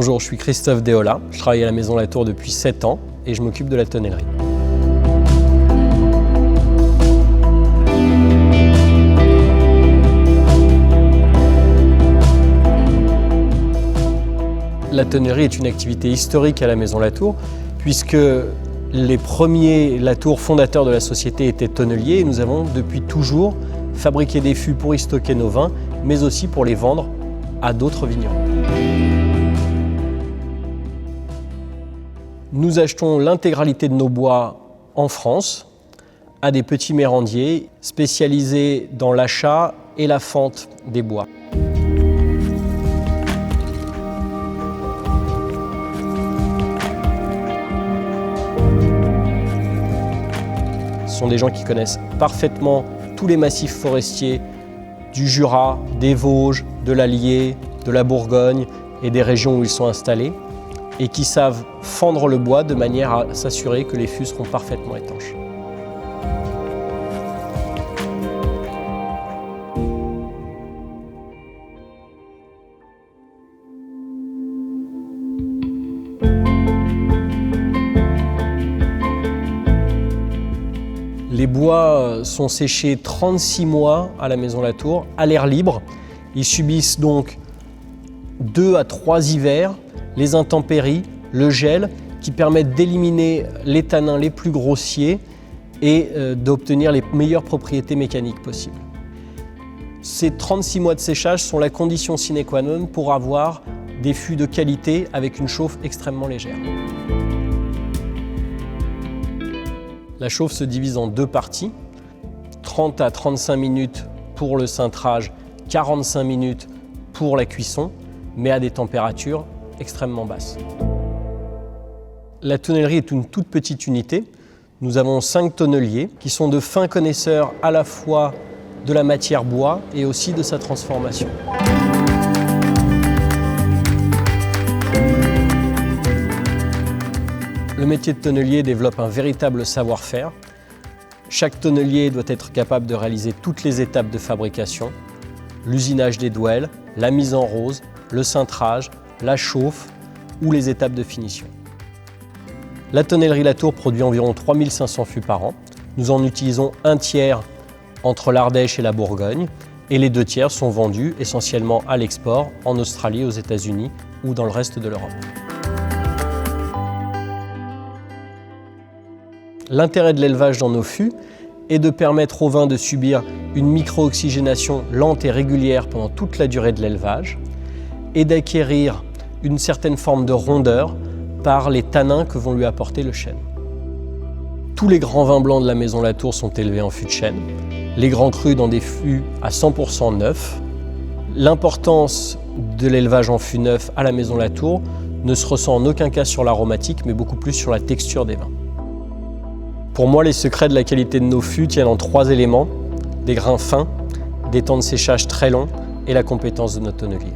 Bonjour, je suis Christophe Deola, je travaille à la Maison Latour depuis 7 ans et je m'occupe de la tonnellerie. La tonnellerie est une activité historique à la Maison Latour puisque les premiers Latour fondateurs de la société étaient tonneliers et nous avons depuis toujours fabriqué des fûts pour y stocker nos vins mais aussi pour les vendre à d'autres vignerons. Nous achetons l'intégralité de nos bois en France à des petits mérandiers spécialisés dans l'achat et la fente des bois. Ce sont des gens qui connaissent parfaitement tous les massifs forestiers du Jura, des Vosges, de l'Allier, de la Bourgogne et des régions où ils sont installés et qui savent fendre le bois de manière à s'assurer que les fûts seront parfaitement étanches. Les bois sont séchés 36 mois à la Maison Latour, à l'air libre. Ils subissent donc 2 à 3 hivers, les intempéries, le gel, qui permettent d'éliminer les tanins les plus grossiers et d'obtenir les meilleures propriétés mécaniques possibles. Ces 36 mois de séchage sont la condition sine qua non pour avoir des fûts de qualité avec une chauffe extrêmement légère. La chauffe se divise en 2 parties, 30 à 35 minutes pour le cintrage, 45 minutes pour la cuisson, mais à des températures extrêmement basses. La tonnellerie est une toute petite unité. Nous avons 5 tonneliers qui sont de fins connaisseurs à la fois de la matière bois et aussi de sa transformation. Le métier de tonnelier développe un véritable savoir-faire. Chaque tonnelier doit être capable de réaliser toutes les étapes de fabrication, l'usinage des douelles, la mise en rose, le cintrage, la chauffe ou les étapes de finition. La tonnellerie Latour produit environ 3500 fûts par an. Nous en utilisons un tiers entre l'Ardèche et la Bourgogne et les 2 tiers sont vendus essentiellement à l'export en Australie, aux États-Unis ou dans le reste de l'Europe. L'intérêt de l'élevage dans nos fûts est de permettre au vin de subir une micro-oxygénation lente et régulière pendant toute la durée de l'élevage et d'acquérir une certaine forme de rondeur par les tanins que vont lui apporter le chêne. Tous les grands vins blancs de la Maison Latour sont élevés en fûts de chêne, les grands crus dans des fûts à 100% neufs. L'importance de l'élevage en fûts neufs à la Maison Latour ne se ressent en aucun cas sur l'aromatique, mais beaucoup plus sur la texture des vins. Pour moi, les secrets de la qualité de nos fûts tiennent en 3 éléments: des grains fins, des temps de séchage très longs et la compétence de nos tonneliers.